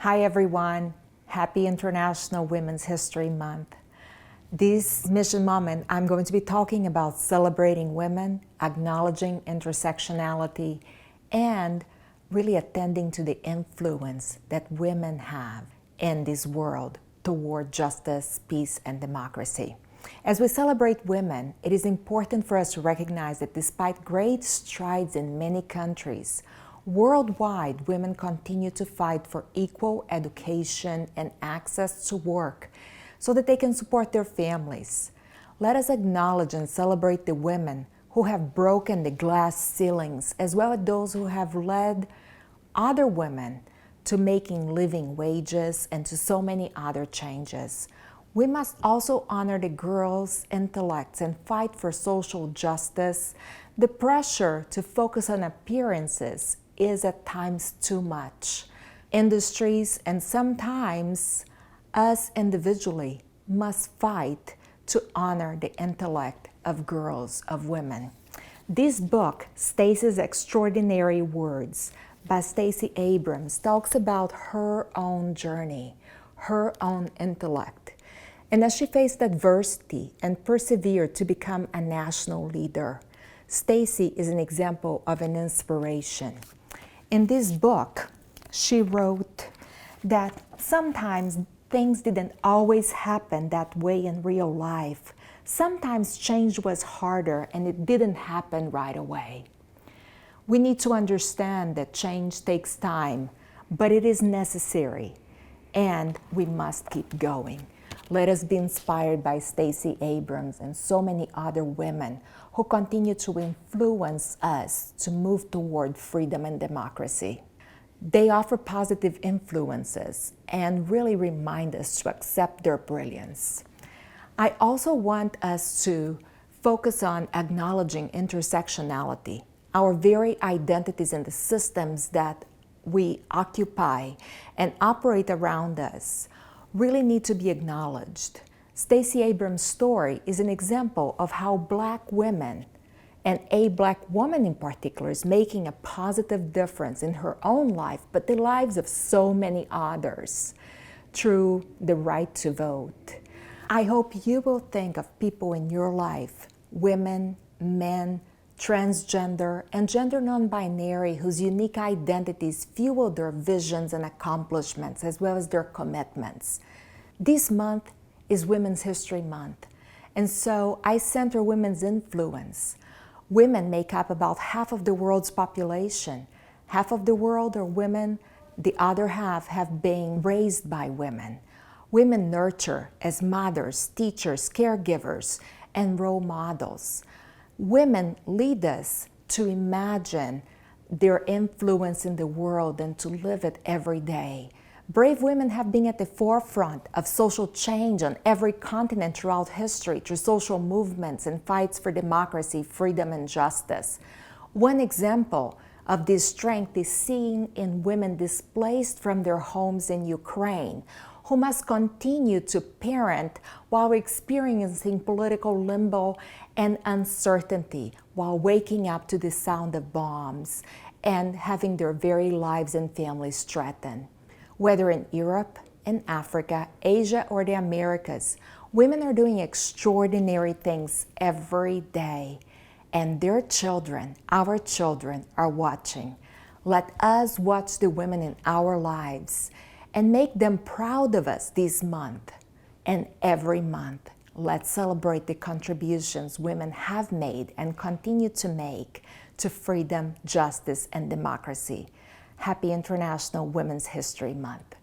Hi everyone, happy International Women's History Month. This mission moment, I'm going to be talking about celebrating women, acknowledging intersectionality, and really attending to the influence that women have in this world toward justice, peace, and democracy. As we celebrate women, it is important for us to recognize that despite great strides in many countries, worldwide, women continue to fight for equal education and access to work so that they can support their families. Let us acknowledge and celebrate the women who have broken the glass ceilings, as well as those who have led other women to making living wages and to so many other changes. We must also honor the girls' intellects and fight for social justice. The pressure to focus on appearances is at times too much. Industries and sometimes us individually must fight to honor the intellect of girls, of women. This book, Stacey's Extraordinary Words by Stacey Abrams, talks about her own journey, her own intellect. And as she faced adversity and persevered to become a national leader, Stacey is an example of an inspiration. In this book, she wrote that sometimes things didn't always happen that way in real life. Sometimes change was harder and it didn't happen right away. We need to understand that change takes time, but it is necessary, and we must keep going. Let us be inspired by Stacey Abrams and so many other women who continue to influence us to move toward freedom and democracy. They offer positive influences and really remind us to accept their brilliance. I also want us to focus on acknowledging intersectionality, our very identities and the systems that we occupy and operate around us really need to be acknowledged. Stacey Abrams' story is an example of how Black women, and a Black woman in particular, is making a positive difference in her own life, but the lives of so many others through the right to vote. I hope you will think of people in your life, women, men, transgender, and gender non-binary, whose unique identities fuel their visions and accomplishments, as well as their commitments. This month is Women's History Month, and so I center women's influence. Women make up about half of the world's population. Half of the world are women, the other half have been raised by women. Women nurture as mothers, teachers, caregivers, and role models. Women lead us to imagine their influence in the world and to live it every day. Brave women have been at the forefront of social change on every continent throughout history through social movements and fights for democracy, freedom, and justice. One example of this strength is seen in women displaced from their homes in Ukraine, who must continue to parent while experiencing political limbo and uncertainty, while waking up to the sound of bombs and having their very lives and families threatened. Whether in Europe, in Africa, Asia, or the Americas, women are doing extraordinary things every day, and their children, our children, are watching. Let us watch the women in our lives and make them proud of us this month and every month. Let's celebrate the contributions women have made and continue to make to freedom, justice, and democracy. Happy International Women's History Month.